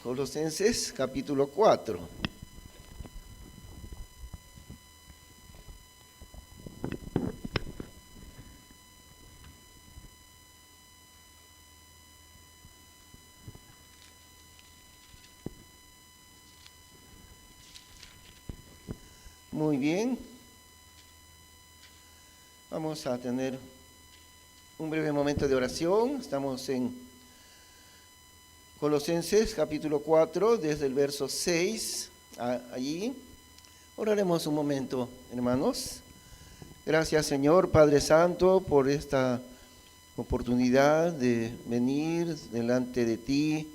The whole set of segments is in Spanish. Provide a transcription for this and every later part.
Colosenses capítulo 4. Muy bien. Vamos a tener un breve momento de oración. Estamos en Colosenses capítulo 4, desde el verso 6 allí. Oraremos un momento, hermanos. Gracias, Señor Padre Santo, por esta oportunidad de venir delante de ti,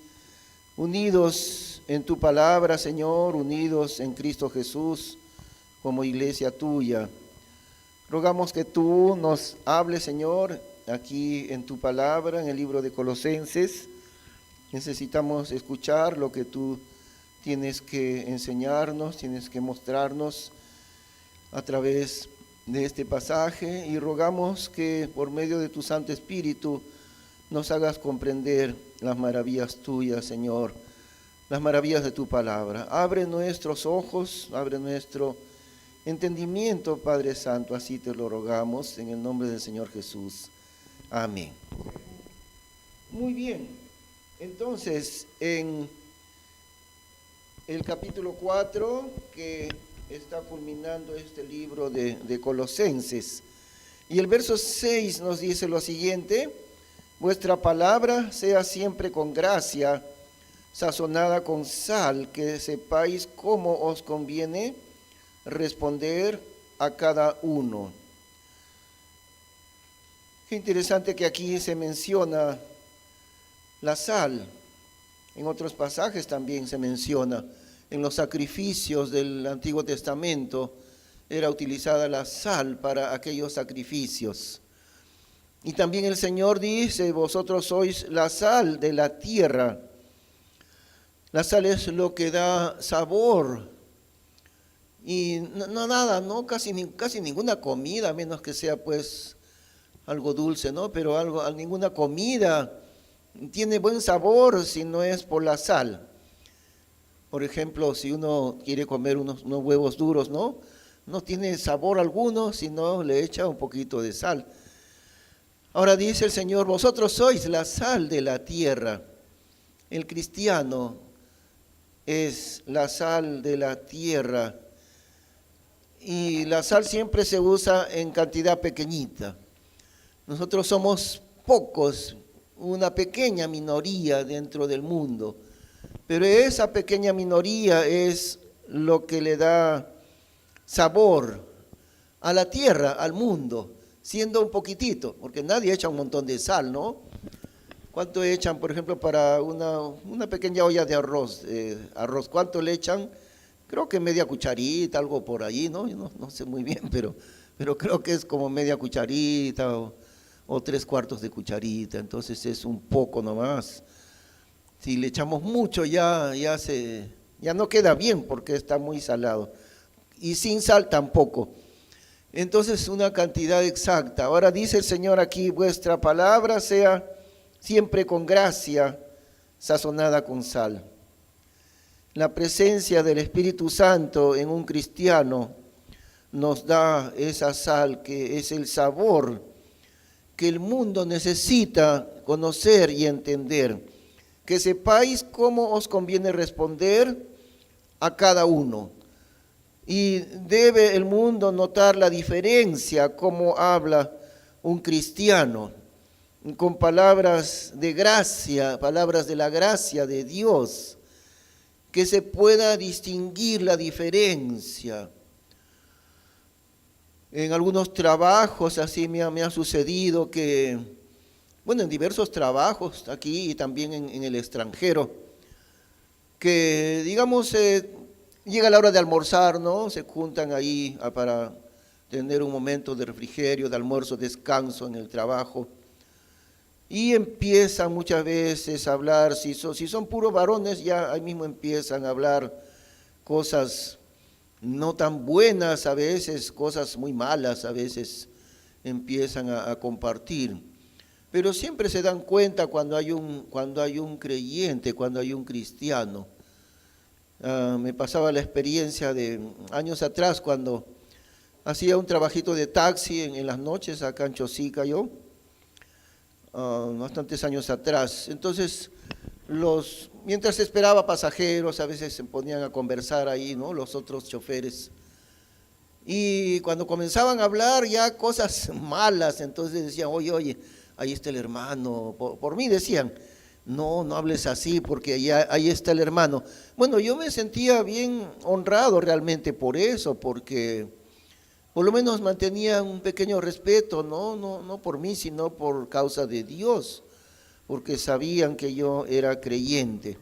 unidos en tu palabra, Señor, unidos en Cristo Jesús, como iglesia tuya. Rogamos que tú nos hables, Señor, aquí en tu palabra, en el libro de Colosenses. Necesitamos escuchar lo que tú tienes que enseñarnos, tienes que mostrarnos a través de este pasaje, y rogamos que por medio de tu Santo Espíritu nos hagas comprender las maravillas tuyas, Señor, las maravillas de tu palabra. Abre nuestros ojos, abre nuestro entendimiento, Padre Santo, así te lo rogamos en el nombre del Señor Jesús. Amén. Muy bien. Entonces, en el capítulo 4, que está culminando este libro de Colosenses, y el verso 6 nos dice lo siguiente: vuestra palabra sea siempre con gracia, sazonada con sal, que sepáis cómo os conviene responder a cada uno. Qué interesante que aquí se menciona la sal. En otros pasajes también se menciona. En los sacrificios del Antiguo Testamento era utilizada la sal para aquellos sacrificios. Y también el Señor dice: vosotros sois la sal de la tierra. La sal es lo que da sabor. Y casi ninguna comida, a menos que sea pues algo dulce, ¿no? Pero ninguna comida tiene buen sabor si no es por la sal. Por ejemplo, si uno quiere comer unos huevos duros, ¿no? No tiene sabor alguno si no le echa un poquito de sal. Ahora dice el Señor: vosotros sois la sal de la tierra. El cristiano es la sal de la tierra. Y la sal siempre se usa en cantidad pequeñita. Nosotros somos pocos, una pequeña minoría dentro del mundo, pero esa pequeña minoría es lo que le da sabor a la tierra, al mundo, siendo un poquitito, porque nadie echa un montón de sal, ¿no? ¿Cuánto echan, por ejemplo, para una pequeña olla de arroz? ¿Cuánto le echan? Creo que media cucharita, algo por ahí, ¿no? Yo no sé muy bien, pero creo que es como media cucharita o 3/4 de cucharita, entonces es un poco nomás. Si le echamos mucho ya no queda bien porque está muy salado, y sin sal tampoco. Entonces una cantidad exacta. Ahora dice el Señor aquí: vuestra palabra sea siempre con gracia, sazonada con sal. La presencia del Espíritu Santo en un cristiano nos da esa sal que es el sabor que el mundo necesita conocer y entender. Que sepáis cómo os conviene responder a cada uno. Y debe el mundo notar la diferencia, cómo habla un cristiano, con palabras de gracia, palabras de la gracia de Dios, que se pueda distinguir la diferencia. En algunos trabajos así me ha sucedido que, en diversos trabajos aquí y también en el extranjero, que digamos llega la hora de almorzar, ¿no? Se juntan ahí para tener un momento de refrigerio, de almuerzo, descanso en el trabajo. Y empiezan muchas veces a hablar, si son puros varones, ya ahí mismo empiezan a hablar cosas no tan buenas a veces, cosas muy malas a veces empiezan a compartir. pero siempre se dan cuenta cuando hay un creyente, cuando hay un cristiano. Me pasaba la experiencia de años atrás cuando hacía un trabajito de taxi en las noches acá en Chosica yo, bastantes años atrás. Entonces, mientras esperaba pasajeros, a veces se ponían a conversar ahí, ¿no? Los otros choferes. Y cuando comenzaban a hablar ya cosas malas, entonces decían, oye, ahí está el hermano. Por mí decían, no hables así porque ahí está el hermano. Bueno, yo me sentía bien honrado realmente por eso, porque por lo menos mantenía un pequeño respeto, no por mí, sino por causa de Dios, porque sabían que yo era creyente.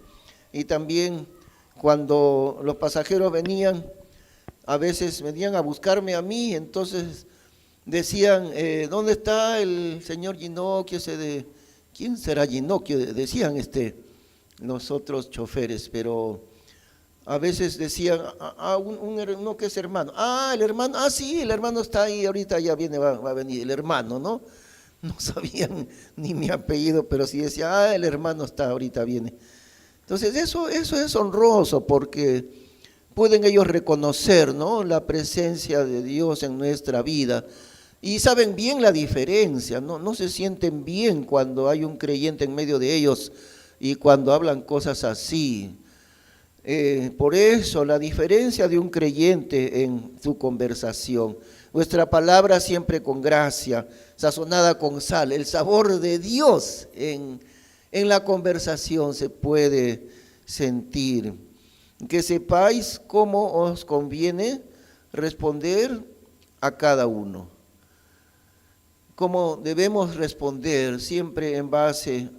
Y también cuando los pasajeros venían, a veces venían a buscarme a mí, entonces decían, ¿dónde está el señor Ginocchio? ¿Quién será Ginocchio? Decían los otros choferes, pero a veces decían, uno que es hermano. El hermano, sí, el hermano está ahí, ahorita ya va a venir el hermano, ¿no? No sabían ni mi apellido, pero sí decía, el hermano está, ahorita viene. Entonces eso es honroso porque pueden ellos reconocer, ¿no?, la presencia de Dios en nuestra vida y saben bien la diferencia, no se sienten bien cuando hay un creyente en medio de ellos y cuando hablan cosas así. Por eso la diferencia de un creyente en su conversación, vuestra palabra siempre con gracia, sazonada con sal, el sabor de Dios en la conversación se puede sentir. Que sepáis cómo os conviene responder a cada uno. Cómo debemos responder siempre en base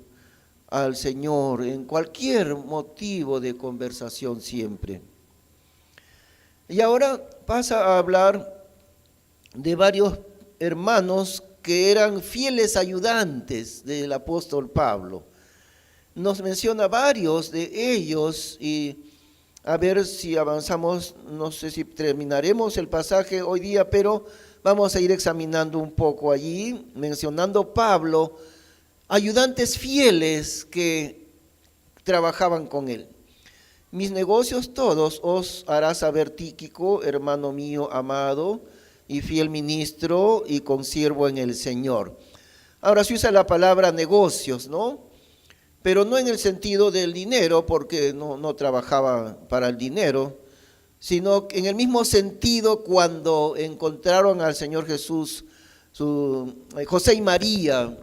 al Señor, en cualquier motivo de conversación siempre. Y ahora pasa a hablar de varios hermanos que eran fieles ayudantes del apóstol Pablo. Nos menciona varios de ellos y a ver si avanzamos, no sé si terminaremos el pasaje hoy día, pero vamos a ir examinando un poco allí, mencionando Pablo, ayudantes fieles que trabajaban con él. Mis negocios todos os hará saber Tíquico, hermano mío amado y fiel ministro y consiervo en el Señor. Ahora se usa la palabra negocios, ¿no? Pero no en el sentido del dinero, porque no trabajaba para el dinero, sino en el mismo sentido cuando encontraron al Señor Jesús, José y María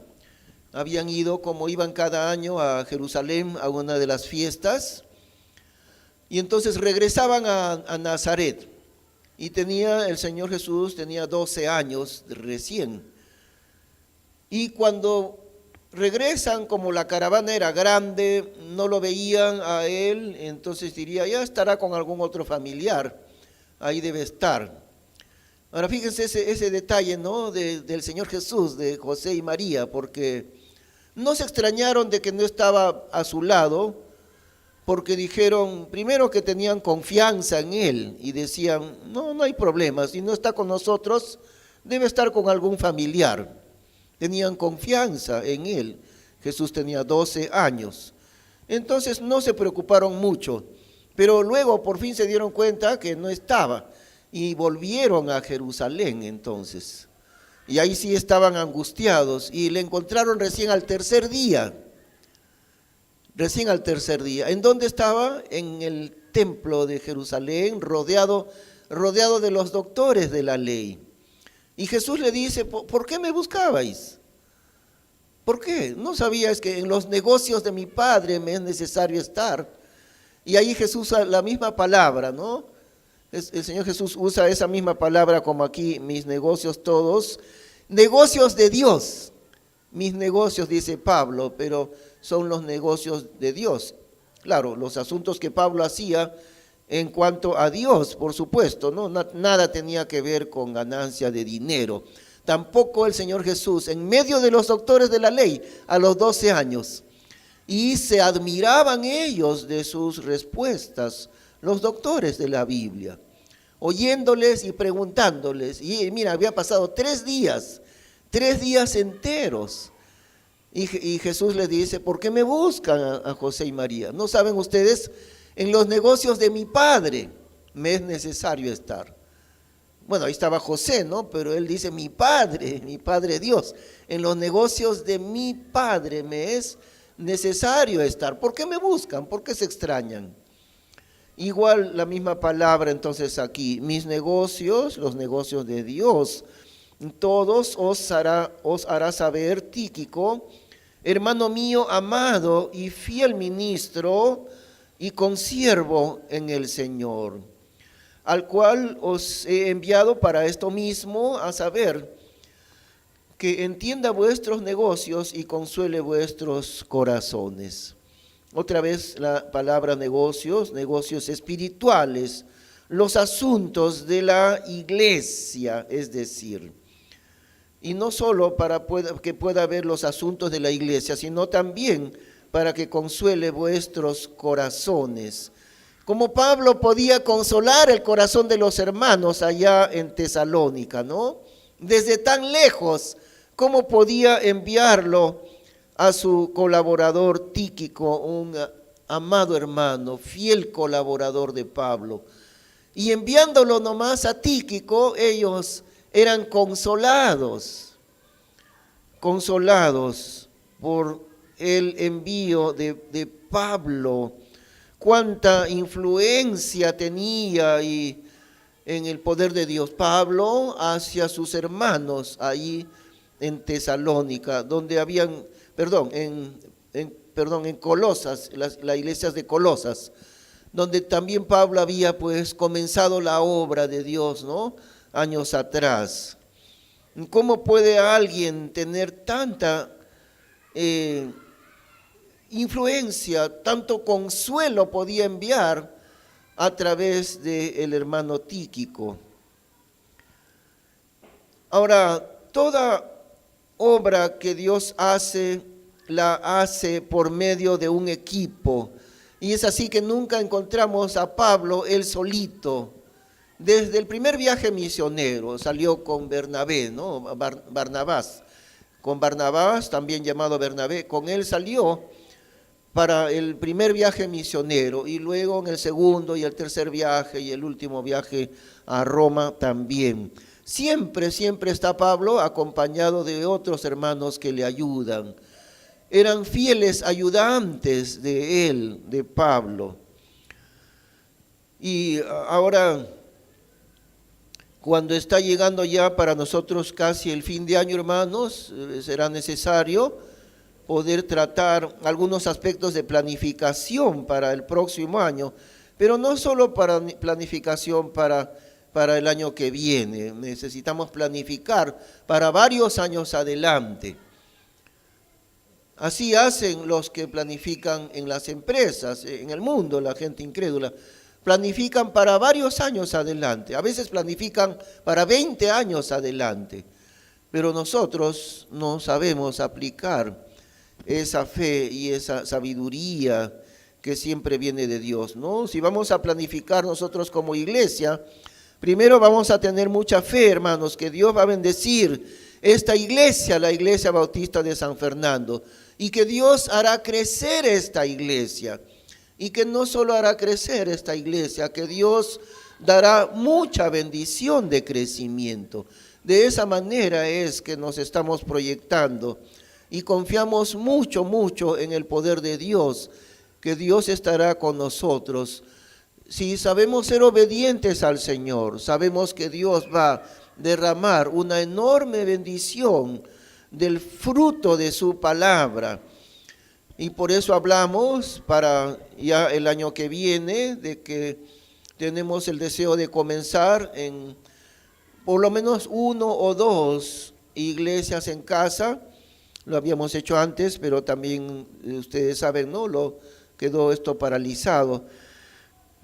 habían ido, como iban cada año a Jerusalén a una de las fiestas, y entonces regresaban a Nazaret, y el Señor Jesús tenía 12 años recién, y cuando regresan, como la caravana era grande, no lo veían a él, entonces diría, ya estará con algún otro familiar, ahí debe estar. Ahora fíjense ese detalle, ¿no?, del Señor Jesús, de José y María, porque no se extrañaron de que no estaba a su lado, porque dijeron, primero que tenían confianza en él, y decían, no hay problema, si no está con nosotros, debe estar con algún familiar. Tenían confianza en él. Jesús tenía 12 años. Entonces no se preocuparon mucho, pero luego por fin se dieron cuenta que no estaba y volvieron a Jerusalén entonces. Y ahí sí estaban angustiados y le encontraron recién al tercer día. ¿En dónde estaba? En el templo de Jerusalén, rodeado de los doctores de la ley. Y Jesús le dice, ¿por qué me buscabais? ¿Por qué? ¿No sabías que en los negocios de mi Padre me es necesario estar? Y ahí Jesús usa la misma palabra, ¿no? El Señor Jesús usa esa misma palabra como aquí, mis negocios todos, negocios de Dios. Mis negocios, dice Pablo, pero son los negocios de Dios. Claro, los asuntos que Pablo hacía en cuanto a Dios, por supuesto, ¿no? Nada tenía que ver con ganancia de dinero. Tampoco el Señor Jesús, en medio de los doctores de la ley, a los 12 años, y se admiraban ellos de sus respuestas, los doctores de la Biblia, oyéndoles y preguntándoles. Y mira, había pasado 3 días enteros, Y Jesús le dice, ¿por qué me buscan a José y María? ¿No saben ustedes? En los negocios de mi Padre me es necesario estar. Bueno, ahí estaba José, ¿no? Pero él dice, mi Padre Dios, en los negocios de mi Padre me es necesario estar. ¿Por qué me buscan? ¿Por qué se extrañan? Igual la misma palabra entonces aquí, mis negocios, los negocios de Dios, todos os hará saber Tíquico, hermano mío amado y fiel ministro y consiervo en el Señor, al cual os he enviado para esto mismo, a saber, que entienda vuestros negocios y consuele vuestros corazones. Otra vez la palabra negocios, negocios espirituales, los asuntos de la iglesia, es decir, y no solo para que pueda ver los asuntos de la iglesia, sino también para que consuele vuestros corazones. Como Pablo podía consolar el corazón de los hermanos allá en Tesalónica, ¿no? Desde tan lejos, ¿cómo podía enviarlo a su colaborador Tíquico, un amado hermano, fiel colaborador de Pablo? Y enviándolo nomás a Tíquico, ellos eran consolados por el envío de Pablo. Cuánta influencia tenía en el poder de Dios Pablo hacia sus hermanos ahí en Tesalónica, donde habían, en Colosas, las iglesias de Colosas, donde también Pablo había pues comenzado la obra de Dios, ¿no? Años atrás. ¿Cómo puede alguien tener tanta influencia, tanto consuelo podía enviar a través del hermano Tíquico? Ahora, toda obra que Dios hace, la hace por medio de un equipo. Y es así que nunca encontramos a Pablo él solito. Desde el primer viaje misionero salió con Bernabé, ¿no? Barnabás. Con Barnabás, también llamado Bernabé, con él salió para el primer viaje misionero y luego en el segundo y el tercer viaje y el último viaje a Roma también. Siempre está Pablo acompañado de otros hermanos que le ayudan. Eran fieles ayudantes de él, de Pablo. Y ahora, cuando está llegando ya para nosotros casi el fin de año, hermanos, será necesario poder tratar algunos aspectos de planificación para el próximo año, pero no solo para planificación para el año que viene, necesitamos planificar para varios años adelante. Así hacen los que planifican en las empresas, en el mundo, la gente incrédula. Planifican para varios años adelante, a veces planifican para 20 años adelante, pero nosotros no sabemos aplicar esa fe y esa sabiduría que siempre viene de Dios, ¿no? Si vamos a planificar nosotros como iglesia, primero vamos a tener mucha fe, hermanos, que Dios va a bendecir esta iglesia, la Iglesia Bautista de San Fernando, y que Dios hará crecer esta iglesia. Y que no solo hará crecer esta iglesia, que Dios dará mucha bendición de crecimiento. De esa manera es que nos estamos proyectando y confiamos mucho en el poder de Dios, que Dios estará con nosotros. Si sabemos ser obedientes al Señor, sabemos que Dios va a derramar una enorme bendición del fruto de su palabra. Y por eso hablamos para ya el año que viene de que tenemos el deseo de comenzar en por lo menos 1 o 2 iglesias en casa. Lo habíamos hecho antes, pero también ustedes saben, ¿no? Quedó esto paralizado.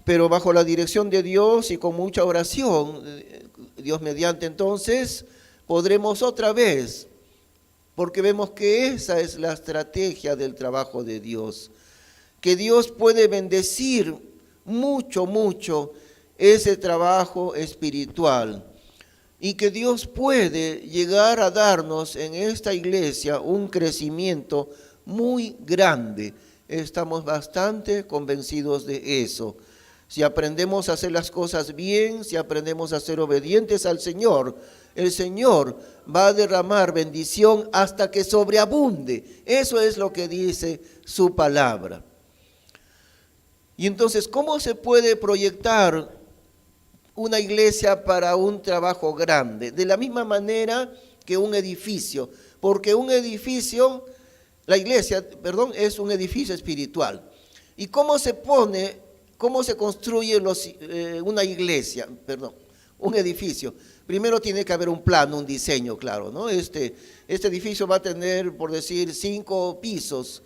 Pero bajo la dirección de Dios y con mucha oración, Dios mediante entonces, podremos otra vez, porque vemos que esa es la estrategia del trabajo de Dios, que Dios puede bendecir mucho ese trabajo espiritual. y que Dios puede llegar a darnos en esta iglesia un crecimiento muy grande. Estamos bastante convencidos de eso. Si aprendemos a hacer las cosas bien, si aprendemos a ser obedientes al Señor, el Señor va a derramar bendición hasta que sobreabunde. Eso es lo que dice su palabra. Y entonces, ¿cómo se puede proyectar una iglesia para un trabajo grande? De la misma manera que un edificio, porque un edificio, la iglesia, es un edificio espiritual. ¿Y cómo se construye una iglesia? Un edificio. Primero tiene que haber un plano, un diseño, claro, ¿no? Este edificio va a tener, por decir, 5 pisos.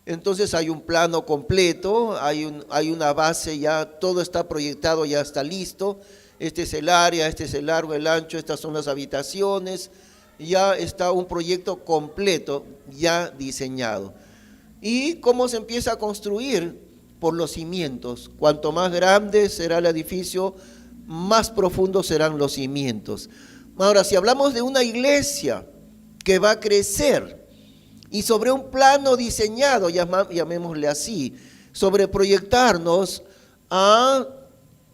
Entonces hay un plano completo, hay una base, ya todo está proyectado, ya está listo. Este es el área, este es el largo, el ancho, estas son las habitaciones. Ya está un proyecto completo, ya diseñado. ¿Y cómo se empieza a construir? Por los cimientos. Cuanto más grande será el edificio, más profundos serán los cimientos. Ahora, si hablamos de una iglesia que va a crecer y sobre un plano diseñado, llamémosle así, sobre proyectarnos a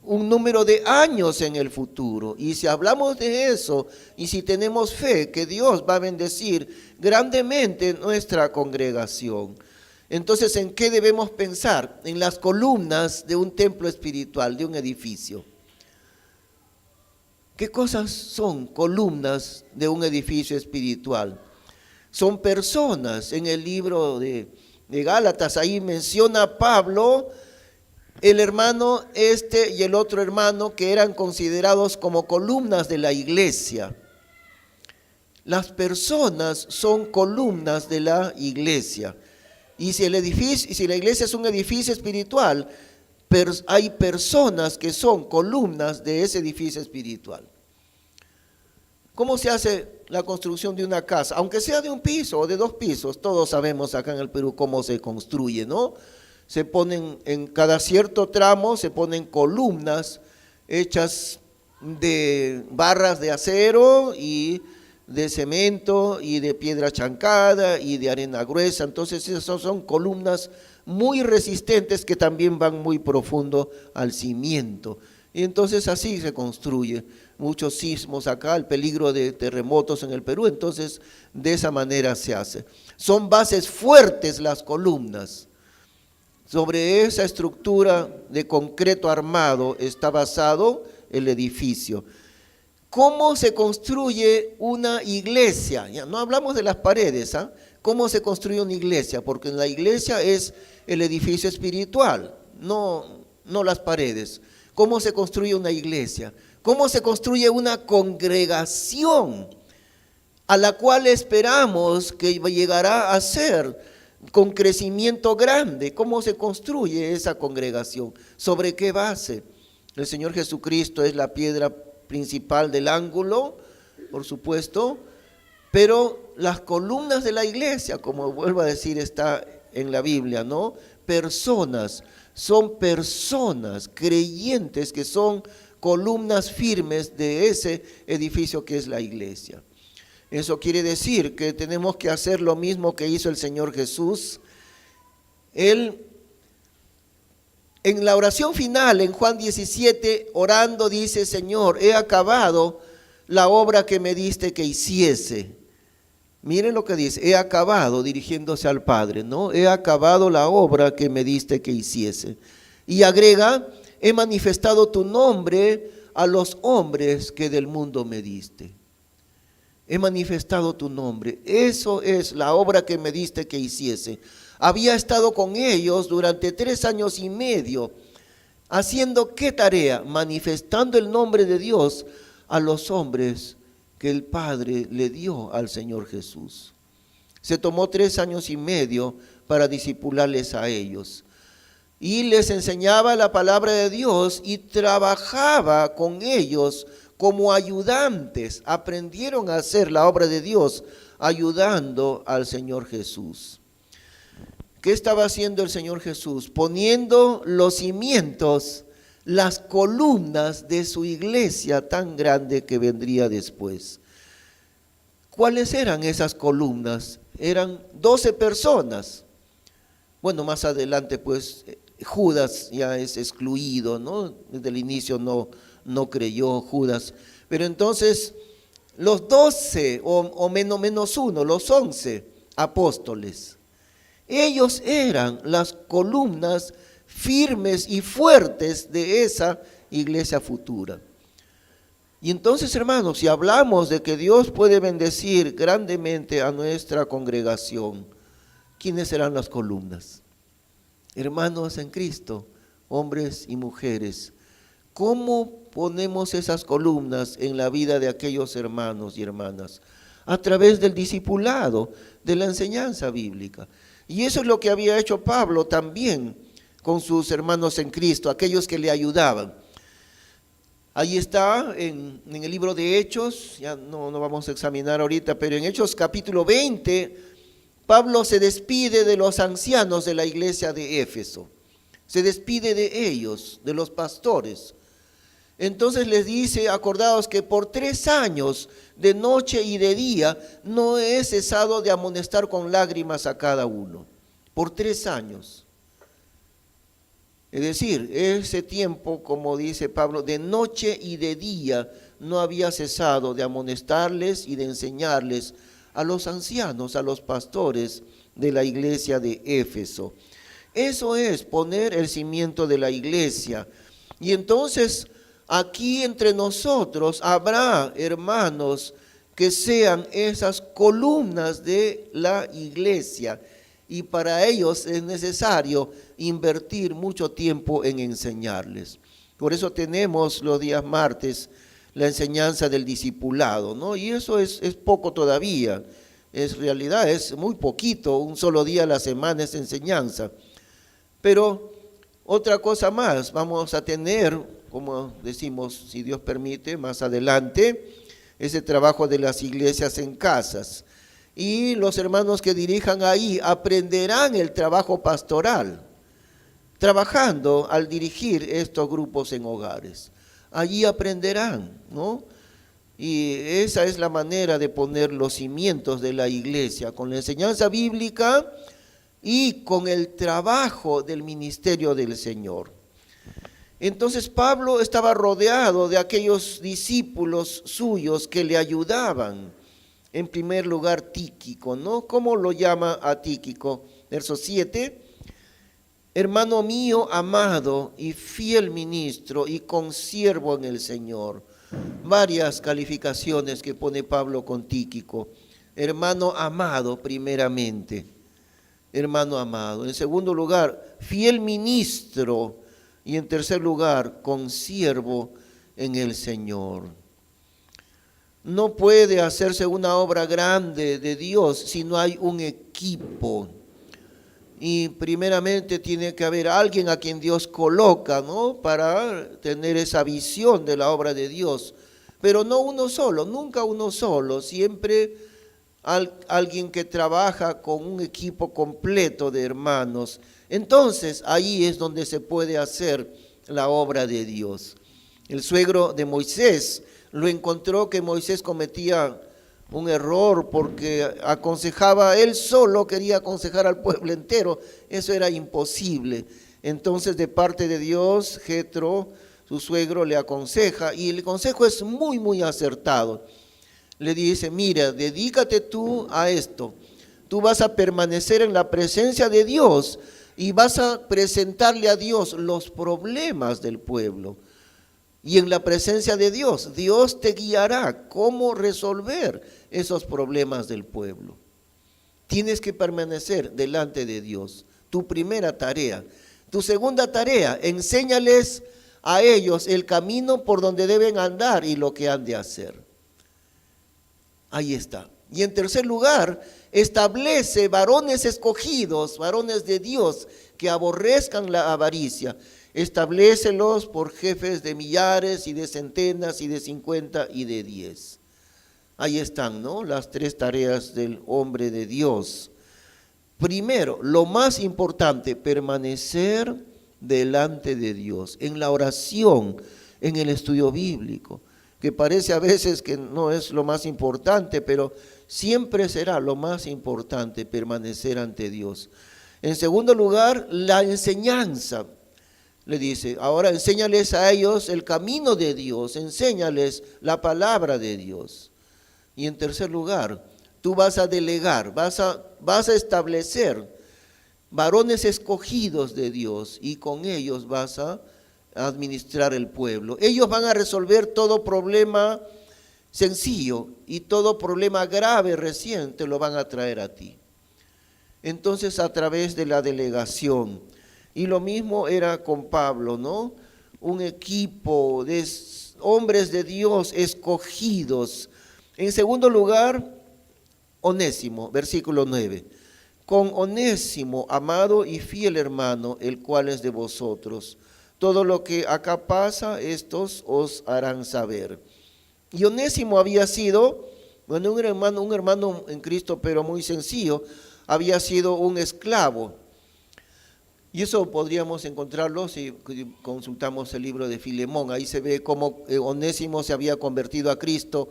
un número de años en el futuro, y si hablamos de eso, y si tenemos fe que Dios va a bendecir grandemente nuestra congregación, entonces, ¿en qué debemos pensar? En las columnas de un templo espiritual, de un edificio. ¿Qué cosas son columnas de un edificio espiritual? Son personas. En el libro de Gálatas, ahí menciona Pablo el hermano y el otro hermano que eran considerados como columnas de la iglesia. Las personas son columnas de la iglesia. Y si la iglesia es un edificio espiritual, hay personas que son columnas de ese edificio espiritual. ¿Cómo se hace la construcción de una casa? Aunque sea de un piso o de 2 pisos, todos sabemos acá en el Perú cómo se construye, ¿no? Se ponen en cada cierto tramo, se ponen columnas hechas de barras de acero y de cemento y de piedra chancada y de arena gruesa. Entonces esas son columnas muy resistentes que también van muy profundo al cimiento. Y entonces así se construye. Muchos sismos acá, el peligro de terremotos en el Perú, entonces de esa manera se hace. Son bases fuertes las columnas. Sobre esa estructura de concreto armado está basado el edificio. ¿Cómo se construye una iglesia? Ya no hablamos de las paredes, ¿ah? ¿Cómo se construye una iglesia? Porque la iglesia es el edificio espiritual, no las paredes. ¿Cómo se construye una iglesia? ¿Cómo se construye una congregación a la cual esperamos que llegará a ser con crecimiento grande? ¿Cómo se construye esa congregación? ¿Sobre qué base? El Señor Jesucristo es la piedra principal del ángulo, por supuesto, pero las columnas de la iglesia, como vuelvo a decir, está en la Biblia, ¿no? Son personas creyentes que son columnas firmes de ese edificio que es la iglesia. Eso quiere decir que tenemos que hacer lo mismo que hizo el Señor Jesús. Él, en la oración final, en Juan 17, orando, dice: Señor, he acabado la obra que me diste que hiciese. Miren lo que dice: he acabado, dirigiéndose al Padre, ¿no? He acabado la obra que me diste que hiciese. Y agrega: he manifestado tu nombre a los hombres que del mundo me diste. He manifestado tu nombre. Eso es la obra que me diste que hiciese. Había estado con ellos durante 3 años y medio. ¿Haciendo qué tarea? Manifestando el nombre de Dios a los hombres que el Padre le dio al Señor Jesús. Se tomó 3 años y medio para discipularles a ellos. Y les enseñaba la palabra de Dios y trabajaba con ellos como ayudantes. Aprendieron a hacer la obra de Dios ayudando al Señor Jesús. ¿Qué estaba haciendo el Señor Jesús? Poniendo los cimientos las columnas de su iglesia tan grande que vendría después. ¿Cuáles eran esas columnas? Eran 12 personas. Bueno, más adelante pues Judas ya es excluido, ¿no? Desde el inicio no creyó Judas. Pero entonces los 12 o menos uno, los 11 apóstoles, ellos eran las columnas firmes y fuertes de esa iglesia futura. Y entonces, hermanos, si hablamos de que Dios puede bendecir grandemente a nuestra congregación, ¿quiénes serán las columnas? Hermanos en Cristo, hombres y mujeres, ¿cómo ponemos esas columnas en la vida de aquellos hermanos y hermanas? A través del discipulado, de la enseñanza bíblica. Y eso es lo que había hecho Pablo también con sus hermanos en Cristo, aquellos que le ayudaban. Ahí está en el libro de Hechos, ya no vamos a examinar ahorita, pero en Hechos capítulo 20, Pablo se despide de los ancianos de la iglesia de Éfeso, se despide de ellos, de los pastores. Entonces les dice, acordaos que por 3 años, de noche y de día, no he cesado de amonestar con lágrimas a cada uno. Por 3 años. Es decir, ese tiempo, como dice Pablo, de noche y de día no había cesado de amonestarles y de enseñarles a los ancianos, a los pastores de la iglesia de Éfeso. Eso es poner el cimiento de la iglesia. Y entonces aquí entre nosotros habrá hermanos que sean esas columnas de la iglesia. Y para ellos es necesario invertir mucho tiempo en enseñarles. Por eso tenemos los días martes la enseñanza del discipulado, ¿no? Y eso es poco todavía, es realidad, es muy poquito, un solo día a la semana es enseñanza. Pero otra cosa más, vamos a tener, como decimos, si Dios permite, más adelante, ese trabajo de las iglesias en casas. Y los hermanos que dirijan ahí aprenderán el trabajo pastoral, trabajando al dirigir estos grupos en hogares. Allí aprenderán, ¿no? Y esa es la manera de poner los cimientos de la iglesia, con la enseñanza bíblica y con el trabajo del ministerio del Señor. Entonces Pablo estaba rodeado de aquellos discípulos suyos que le ayudaban. En primer lugar, Tíquico, ¿no? ¿Cómo lo llama a Tíquico? Verso 7, hermano mío amado y fiel ministro y consiervo en el Señor. Varias calificaciones que pone Pablo con Tíquico. Hermano amado, primeramente. Hermano amado. En segundo lugar, fiel ministro. Y en tercer lugar, consiervo en el Señor. No puede hacerse una obra grande de Dios si no hay un equipo. Y primeramente tiene que haber alguien a quien Dios coloca, ¿no? Para tener esa visión de la obra de Dios. Pero no uno solo, nunca uno solo, siempre alguien que trabaja con un equipo completo de hermanos. Entonces ahí es donde se puede hacer la obra de Dios. El suegro de Moisés lo encontró que Moisés cometía un error porque aconsejaba, él solo quería aconsejar al pueblo entero, eso era imposible. Entonces de parte de Dios, Jetro, su suegro, le aconseja y el consejo es muy, muy acertado. Le dice, mira, dedícate tú a esto, tú vas a permanecer en la presencia de Dios y vas a presentarle a Dios los problemas del pueblo. Y en la presencia de Dios, Dios te guiará cómo resolver esos problemas del pueblo. Tienes que permanecer delante de Dios. Tu primera tarea. Tu segunda tarea, enséñales a ellos el camino por donde deben andar y lo que han de hacer. Ahí está. Y en tercer lugar, establece varones escogidos, varones de Dios, que aborrezcan la avaricia. Establécelos por jefes de millares y de centenas y de 50 y de 10. Ahí están, ¿no? Las 3 tareas del hombre de Dios. Primero, lo más importante, permanecer delante de Dios, en la oración, en el estudio bíblico, que parece a veces que no es lo más importante, pero siempre será lo más importante permanecer ante Dios. En segundo lugar, la enseñanza. Le dice, ahora enséñales a ellos el camino de Dios, enséñales la palabra de Dios. Y en tercer lugar, tú vas a delegar, vas a establecer varones escogidos de Dios y con ellos vas a administrar el pueblo. Ellos van a resolver todo problema sencillo y todo problema grave reciente lo van a traer a ti. Entonces, a través de la delegación, y lo mismo era con Pablo, ¿no? Un equipo de hombres de Dios escogidos. En segundo lugar, Onésimo, versículo 9. Con Onésimo, amado y fiel hermano, el cual es de vosotros. Todo lo que acá pasa, estos os harán saber. Y Onésimo había sido, bueno, un hermano en Cristo, pero muy sencillo, había sido un esclavo. Y eso podríamos encontrarlo si consultamos el libro de Filemón. Ahí se ve cómo Onésimo se había convertido a Cristo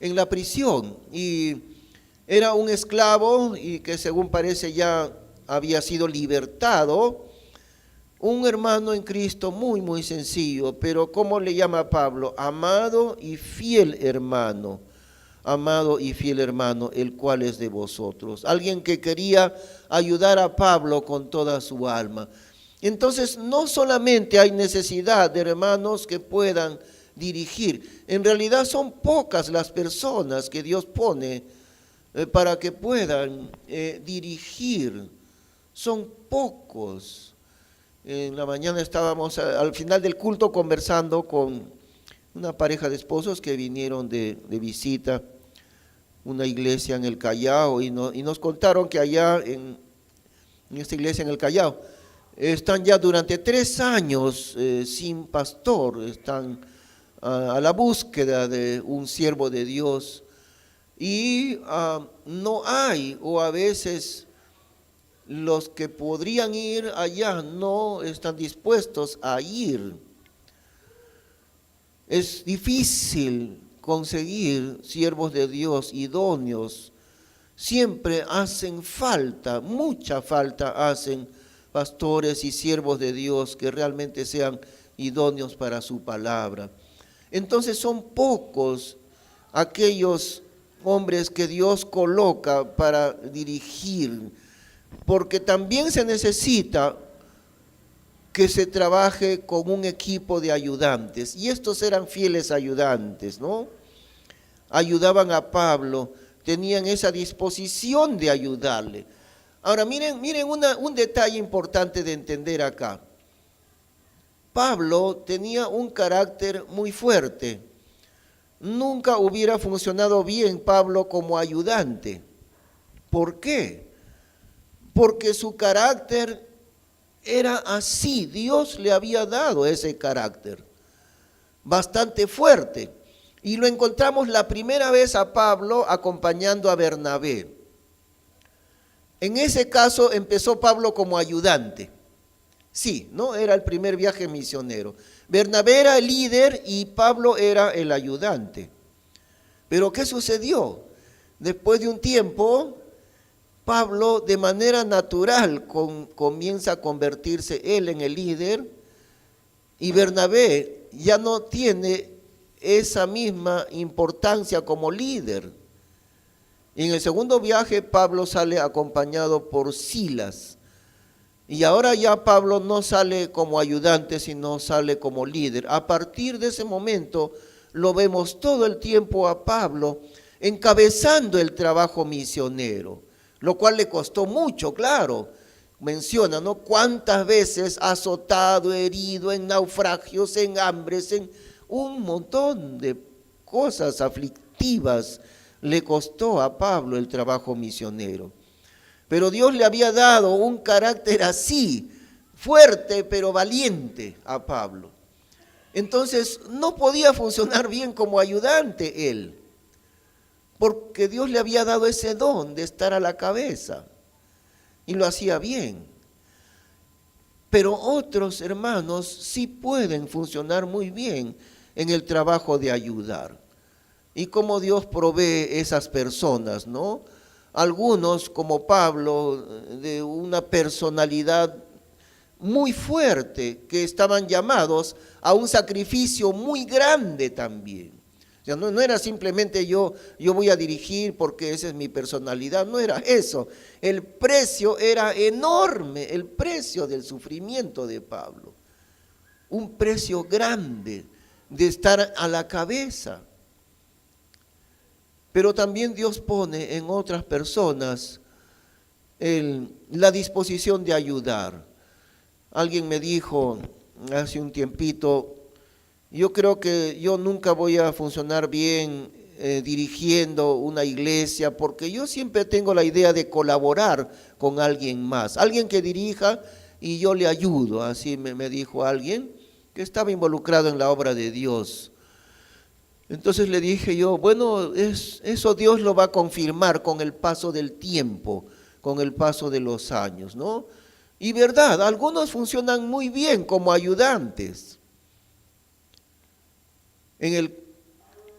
en la prisión. Y era un esclavo y que según parece ya había sido libertado. Un hermano en Cristo muy sencillo, pero ¿cómo le llama Pablo? Amado y fiel hermano. Amado y fiel hermano, el cual es de vosotros. Alguien que quería ayudar a Pablo con toda su alma. Entonces, no solamente hay necesidad de hermanos que puedan dirigir. En realidad son pocas las personas que Dios pone para que puedan dirigir. Son pocos. En la mañana estábamos al final del culto conversando con una pareja de esposos que vinieron de visita una iglesia en el Callao y nos contaron que allá en esta iglesia en el Callao están ya durante 3 años sin pastor, están a la búsqueda de un siervo de Dios y no hay, o a veces los que podrían ir allá no están dispuestos a ir. Es difícil conseguir siervos de Dios idóneos. Siempre hacen falta, mucha falta hacen pastores y siervos de Dios que realmente sean idóneos para su palabra. Entonces son pocos aquellos hombres que Dios coloca para dirigir, porque también se necesita que se trabaje con un equipo de ayudantes, y estos eran fieles ayudantes, ¿no? Ayudaban a Pablo, tenían esa disposición de ayudarle. Ahora miren un detalle importante de entender acá. Pablo tenía un carácter muy fuerte. Nunca hubiera funcionado bien Pablo como ayudante. ¿Por qué? Porque su carácter era así, Dios le había dado ese carácter bastante fuerte. Y lo encontramos la primera vez a Pablo acompañando a Bernabé. En ese caso empezó Pablo como ayudante. Sí, ¿no? Era el primer viaje misionero. Bernabé era el líder y Pablo era el ayudante. Pero ¿qué sucedió? Después de un tiempo, Pablo de manera natural comienza a convertirse él en el líder y Bernabé ya no tiene esa misma importancia como líder. Y en el segundo viaje Pablo sale acompañado por Silas. Y ahora ya Pablo no sale como ayudante, sino sale como líder. A partir de ese momento lo vemos todo el tiempo a Pablo encabezando el trabajo misionero, lo cual le costó mucho, claro. Menciona, ¿no? Cuántas veces azotado, herido, en naufragios, en hambres, en un montón de cosas aflictivas le costó a Pablo el trabajo misionero. Pero Dios le había dado un carácter así, fuerte pero valiente a Pablo. Entonces no podía funcionar bien como ayudante él, porque Dios le había dado ese don de estar a la cabeza y lo hacía bien. Pero otros hermanos sí pueden funcionar muy bien en el trabajo de ayudar. Y cómo Dios provee esas personas, ¿no? Algunos, como Pablo, de una personalidad muy fuerte, que estaban llamados a un sacrificio muy grande también. O sea, no era simplemente yo voy a dirigir porque esa es mi personalidad, no era eso. El precio era enorme, el precio del sufrimiento de Pablo. Un precio grande de estar a la cabeza. Pero también Dios pone en otras personas la disposición de ayudar. Alguien me dijo hace un tiempito, yo creo que yo nunca voy a funcionar bien dirigiendo una iglesia, porque yo siempre tengo la idea de colaborar con alguien más, alguien que dirija y yo le ayudo. Así me dijo alguien que estaba involucrado en la obra de Dios. Entonces le dije yo, bueno, eso Dios lo va a confirmar con el paso del tiempo, con el paso de los años, ¿no? Y verdad, algunos funcionan muy bien como ayudantes. En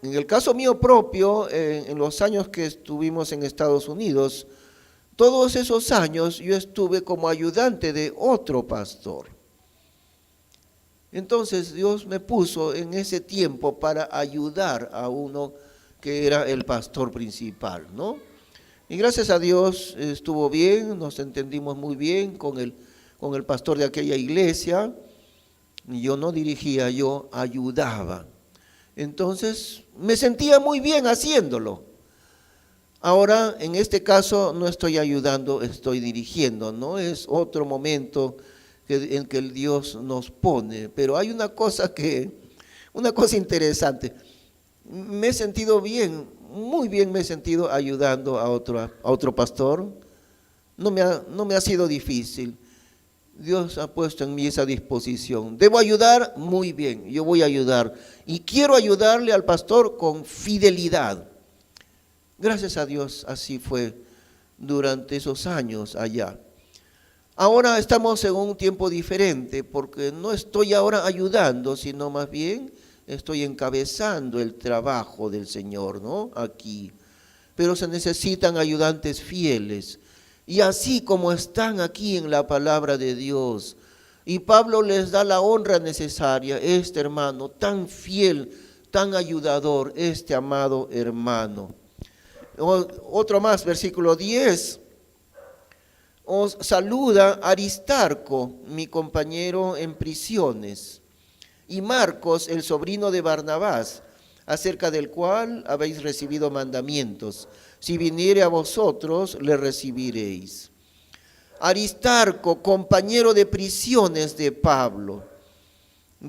el caso mío propio, en los años que estuvimos en Estados Unidos, todos esos años yo estuve como ayudante de otro pastor. Entonces Dios me puso en ese tiempo para ayudar a uno que era el pastor principal, ¿no? Y gracias a Dios estuvo bien, nos entendimos muy bien con el pastor de aquella iglesia. Yo no dirigía, yo ayudaba. Entonces me sentía muy bien haciéndolo. Ahora, en este caso, no estoy ayudando, estoy dirigiendo, ¿no? Es otro momento en que el Dios nos pone. Pero hay una cosa interesante. Me he sentido bien, muy bien me he sentido ayudando a otro pastor. No me ha sido difícil. Dios ha puesto en mí esa disposición. ¿Debo ayudar? Muy bien, yo voy a ayudar. Y quiero ayudarle al pastor con fidelidad. Gracias a Dios, así fue durante esos años allá. Ahora estamos en un tiempo diferente, porque no estoy ahora ayudando, sino más bien estoy encabezando el trabajo del Señor, ¿no? Aquí. Pero se necesitan ayudantes fieles. Y así como están aquí en la palabra de Dios, y Pablo les da la honra necesaria, este hermano tan fiel, tan ayudador, este amado hermano. Otro más, versículo 10. Os saluda Aristarco, mi compañero en prisiones, y Marcos, el sobrino de Barnabás, acerca del cual habéis recibido mandamientos. Si viniere a vosotros, le recibiréis. Aristarco, compañero de prisiones de Pablo.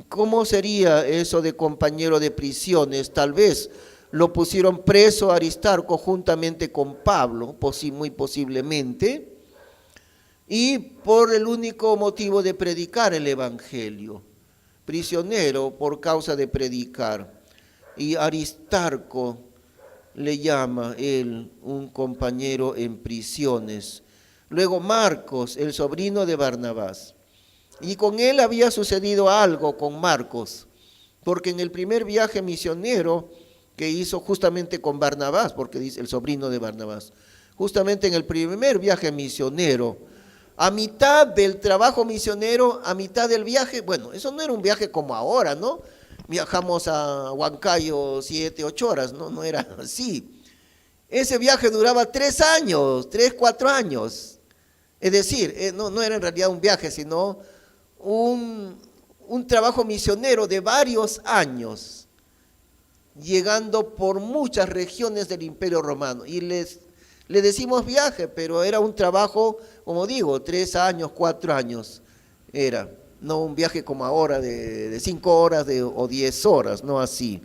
¿Cómo sería eso de compañero de prisiones? Tal vez lo pusieron preso a Aristarco juntamente con Pablo, muy posiblemente, y por el único motivo de predicar el evangelio. Prisionero por causa de predicar. Y Aristarco le llama él un compañero en prisiones. Luego Marcos, el sobrino de Barnabás. Y con él había sucedido algo con Marcos, porque en el primer viaje misionero que hizo justamente con Barnabás, porque dice el sobrino de Barnabás, justamente en el primer viaje misionero, a mitad del trabajo misionero, a mitad del viaje, bueno, eso no era un viaje como ahora, ¿no? Viajamos a Huancayo 7, 8 horas, no era así. Ese viaje duraba 3 años, 3, 4 años. Es decir, no era en realidad un viaje, sino un trabajo misionero de varios años, llegando por muchas regiones del Imperio Romano. Y le decimos viaje, pero era un trabajo, como digo, 3 años, 4 años era. No un viaje como ahora de 5 horas o 10 horas, no así.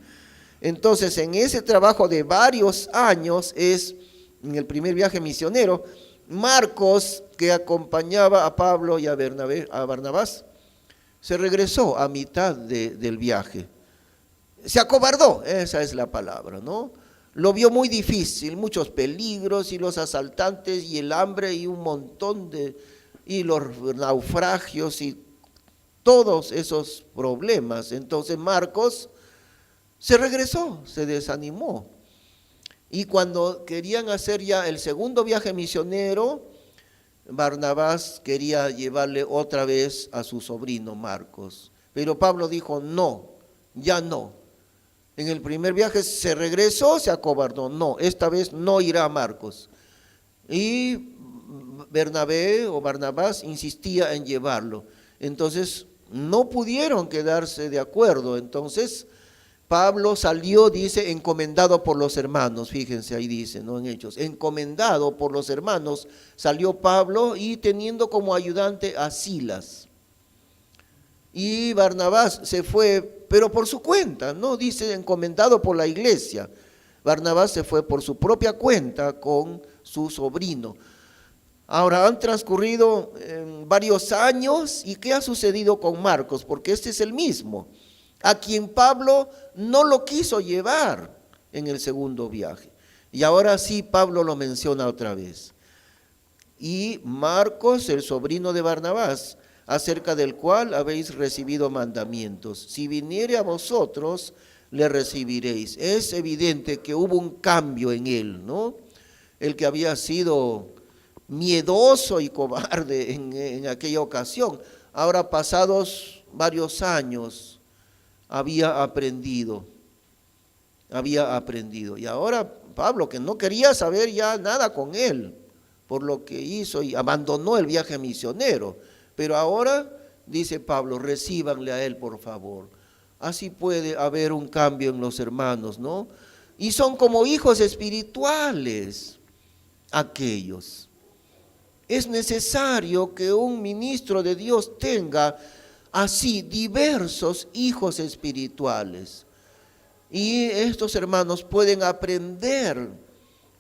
Entonces, en ese trabajo de varios años en el primer viaje misionero, Marcos, que acompañaba a Pablo y a Barnabás, se regresó a mitad del viaje. Se acobardó, esa es la palabra, ¿no? Lo vio muy difícil, muchos peligros y los asaltantes y el hambre y un montón y los naufragios y todos esos problemas. Entonces Marcos se regresó, se desanimó. Y cuando querían hacer ya el segundo viaje misionero, Barnabás quería llevarle otra vez a su sobrino Marcos. Pero Pablo dijo, no, ya no. En el primer viaje se regresó, se acobardó. No, esta vez no irá Marcos. Y Bernabé o Barnabás insistía en llevarlo. Entonces no pudieron quedarse de acuerdo. Entonces Pablo salió, dice, encomendado por los hermanos. Fíjense, ahí dice, ¿no? En Hechos, encomendado por los hermanos, salió Pablo y teniendo como ayudante a Silas. Y Barnabás se fue, pero por su cuenta, no dice encomendado por la iglesia. Barnabás se fue por su propia cuenta con su sobrino. Ahora han transcurrido varios años, ¿y qué ha sucedido con Marcos? Porque este es el mismo, a quien Pablo no lo quiso llevar en el segundo viaje. Y ahora sí Pablo lo menciona otra vez. Y Marcos, el sobrino de Barnabás, acerca del cual habéis recibido mandamientos. Si viniere a vosotros, le recibiréis. Es evidente que hubo un cambio en él, ¿no? El que había sido miedoso y cobarde en aquella ocasión, ahora pasados varios años, había aprendido. Y ahora Pablo, que no quería saber ya nada con él, por lo que hizo y abandonó el viaje misionero. Pero ahora, dice Pablo, recíbanle a él, por favor. Así puede haber un cambio en los hermanos, ¿no? Y son como hijos espirituales aquellos. Es necesario que un ministro de Dios tenga así diversos hijos espirituales. Y estos hermanos pueden aprender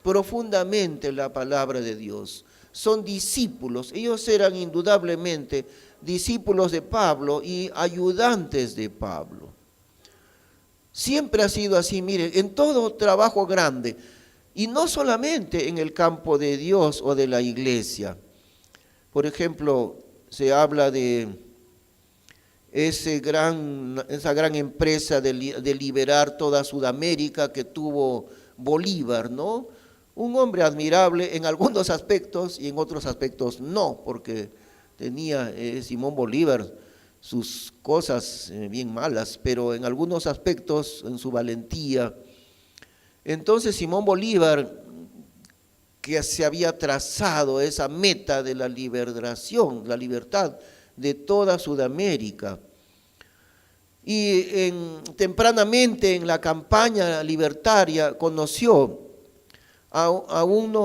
profundamente la palabra de Dios. Son discípulos, ellos eran indudablemente discípulos de Pablo y ayudantes de Pablo. Siempre ha sido así, miren, en todo trabajo grande, y no solamente en el campo de Dios o de la iglesia. Por ejemplo, se habla de esa gran empresa de liberar toda Sudamérica que tuvo Bolívar, ¿no? Un hombre admirable en algunos aspectos y en otros aspectos no, porque tenía Simón Bolívar sus cosas bien malas, pero en algunos aspectos, en su valentía. Entonces Simón Bolívar, que se había trazado esa meta de la liberación, la libertad de toda Sudamérica, y tempranamente en la campaña libertaria conoció a un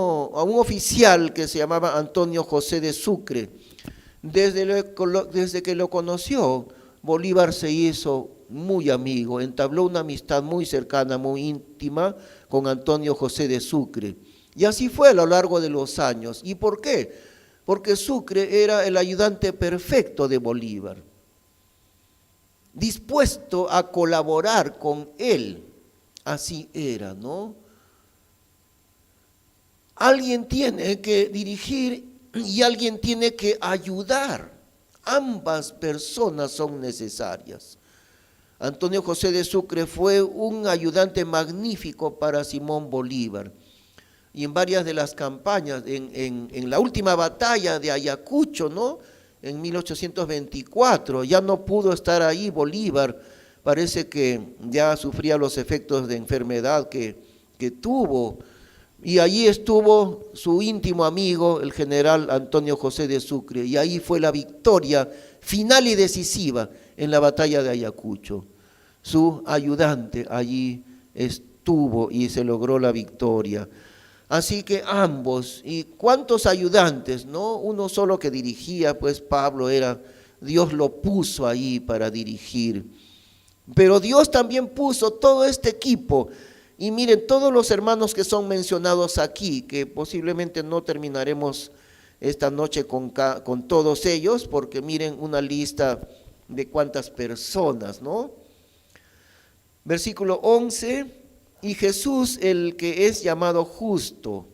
oficial que se llamaba Antonio José de Sucre. Desde que lo conoció, Bolívar se hizo muy amigo, entabló una amistad muy cercana, muy íntima con Antonio José de Sucre. Y así fue a lo largo de los años. ¿Y por qué? Porque Sucre era el ayudante perfecto de Bolívar, dispuesto a colaborar con él. Así era, ¿no? Alguien tiene que dirigir y alguien tiene que ayudar. Ambas personas son necesarias. Antonio José de Sucre fue un ayudante magnífico para Simón Bolívar. Y en varias de las campañas, en la última batalla de Ayacucho, ¿no? En 1824, ya no pudo estar ahí Bolívar, parece que ya sufría los efectos de enfermedad que tuvo. Y allí estuvo su íntimo amigo, el general Antonio José de Sucre, y ahí fue la victoria final y decisiva en la batalla de Ayacucho. Su ayudante allí estuvo y se logró la victoria. Así que ambos, y cuántos ayudantes, ¿no? Uno solo que dirigía, pues Pablo era, Dios lo puso ahí para dirigir. Pero Dios también puso todo este equipo. Y miren, todos los hermanos que son mencionados aquí, que posiblemente no terminaremos esta noche con todos ellos, porque miren una lista de cuántas personas, ¿no? Versículo 11, y Jesús, el que es llamado justo,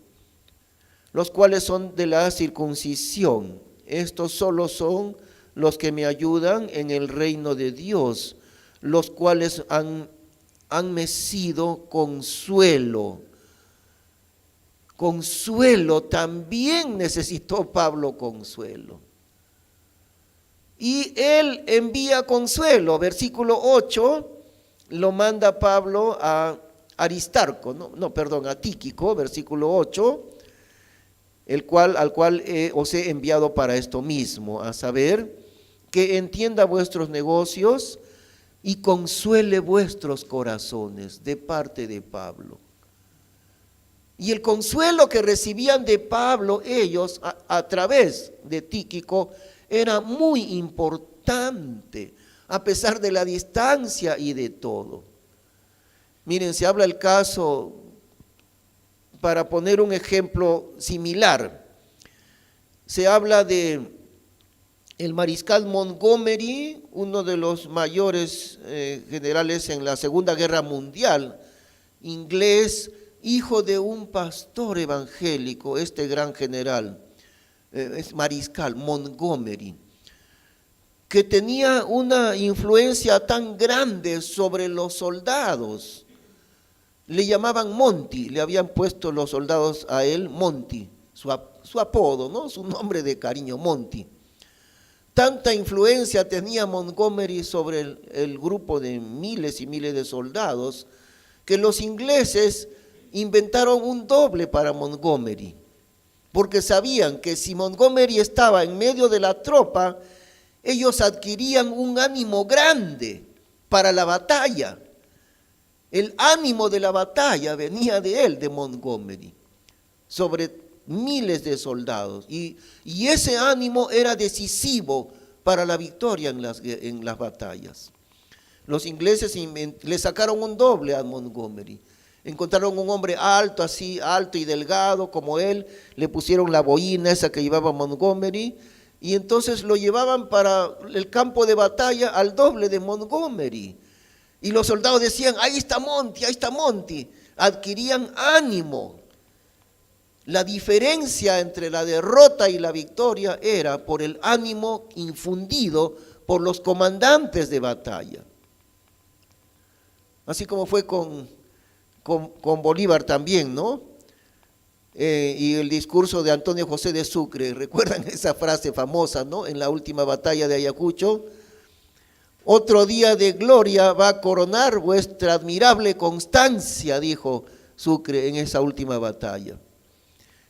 los cuales son de la circuncisión, estos solo son los que me ayudan en el reino de Dios, los cuales han mecido consuelo. Consuelo, también necesitó Pablo consuelo. Y él envía consuelo. Versículo 8, lo manda Pablo a Aristarco, a Tíquico, versículo 8, al cual os he enviado para esto mismo, a saber, que entienda vuestros negocios y consuele vuestros corazones, de parte de Pablo. Y el consuelo que recibían de Pablo ellos a través de Tíquico era muy importante, a pesar de la distancia y de todo. Miren, se habla el caso, para poner un ejemplo similar, se habla de el mariscal Montgomery, uno de los mayores generales en la Segunda Guerra Mundial, inglés, hijo de un pastor evangélico, este gran general, es mariscal Montgomery, que tenía una influencia tan grande sobre los soldados. Le llamaban Monty, le habían puesto los soldados a él Monty, su apodo, ¿no? Su nombre de cariño, Monty. Tanta influencia tenía Montgomery sobre el grupo de miles y miles de soldados, que los ingleses inventaron un doble para Montgomery, porque sabían que si Montgomery estaba en medio de la tropa, ellos adquirían un ánimo grande para la batalla. El ánimo de la batalla venía de él, de Montgomery, sobre miles de soldados. Y ese ánimo era decisivo para la victoria en las batallas. Los ingleses le sacaron un doble a Montgomery. Encontraron un hombre alto, así alto y delgado como él, le pusieron la boina esa que llevaba Montgomery, y entonces lo llevaban para el campo de batalla al doble de Montgomery. Y los soldados decían, ahí está Monty, ahí está Monty. Adquirían ánimo. La diferencia entre la derrota y la victoria era por el ánimo infundido por los comandantes de batalla. Así como fue con Bolívar también, ¿no? Y el discurso de Antonio José de Sucre, ¿recuerdan esa frase famosa, ¿no? En la última batalla de Ayacucho, otro día de gloria va a coronar vuestra admirable constancia, dijo Sucre en esa última batalla.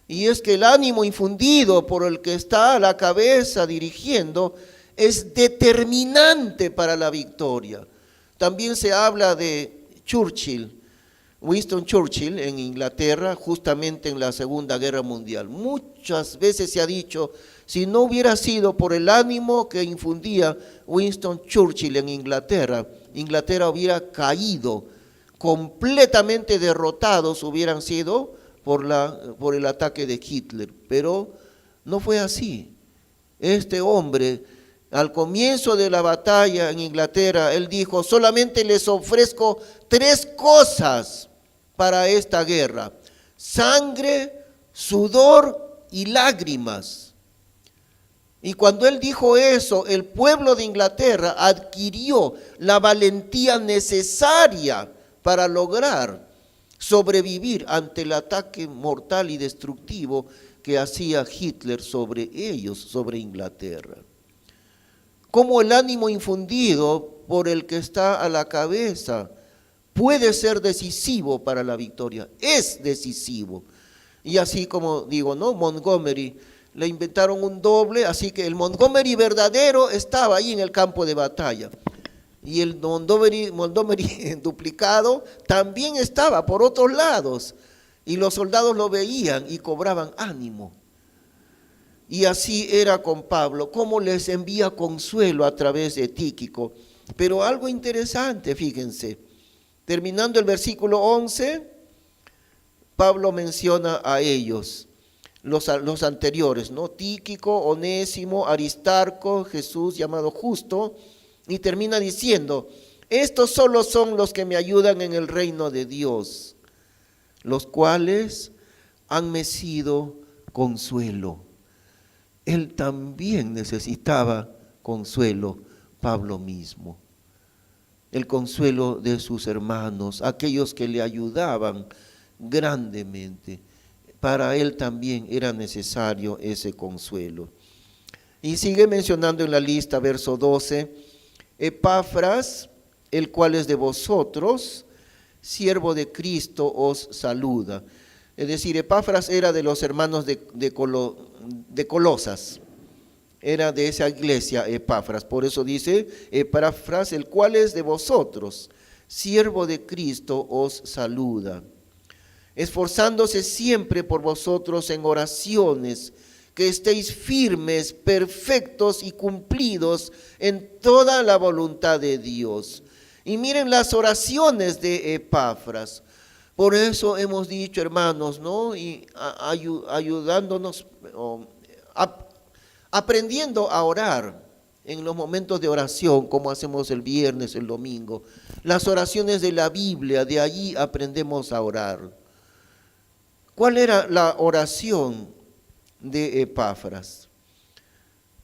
Y es que el ánimo infundido por el que está a la cabeza dirigiendo es determinante para la victoria. También se habla de Churchill, Winston Churchill en Inglaterra, justamente en la Segunda Guerra Mundial. Muchas veces se ha dicho, si no hubiera sido por el ánimo que infundía Winston Churchill en Inglaterra, Inglaterra hubiera caído, completamente derrotados hubieran sido por el ataque de Hitler. Pero no fue así. Este hombre, al comienzo de la batalla en Inglaterra, él dijo, solamente les ofrezco 3 cosas para esta guerra: sangre, sudor y lágrimas. Y cuando él dijo eso, el pueblo de Inglaterra adquirió la valentía necesaria para lograr sobrevivir ante el ataque mortal y destructivo que hacía Hitler sobre ellos, sobre Inglaterra. Como el ánimo infundido por el que está a la cabeza puede ser decisivo para la victoria, es decisivo. Y así como digo, ¿no? Montgomery, le inventaron un doble, así que el Montgomery verdadero estaba ahí en el campo de batalla. Y el Montgomery duplicado también estaba por otros lados. Y los soldados lo veían y cobraban ánimo. Y así era con Pablo, cómo les envía consuelo a través de Tíquico. Pero algo interesante, fíjense, terminando el versículo 11, Pablo menciona a ellos, los anteriores, ¿no? Tíquico, Onésimo, Aristarco, Jesús llamado Justo, y termina diciendo, estos solo son los que me ayudan en el reino de Dios, los cuales han mecido consuelo. Él también necesitaba consuelo Pablo mismo. El consuelo de sus hermanos, aquellos que le ayudaban grandemente. Para él también era necesario ese consuelo. Y sigue mencionando en la lista, verso 12, Epafras, el cual es de vosotros, siervo de Cristo, os saluda. Es decir, Epafras era de los hermanos de Colosas, era de esa iglesia Epafras. Por eso dice Epafras, el cual es de vosotros, siervo de Cristo, os saluda, esforzándose siempre por vosotros en oraciones, que estéis firmes, perfectos y cumplidos en toda la voluntad de Dios. Y miren las oraciones de Epafras. Por eso hemos dicho, hermanos, ¿no? Y ayudándonos, aprendiendo a orar en los momentos de oración, como hacemos el viernes, el domingo. Las oraciones de la Biblia, de allí aprendemos a orar. ¿Cuál era la oración de Epafras?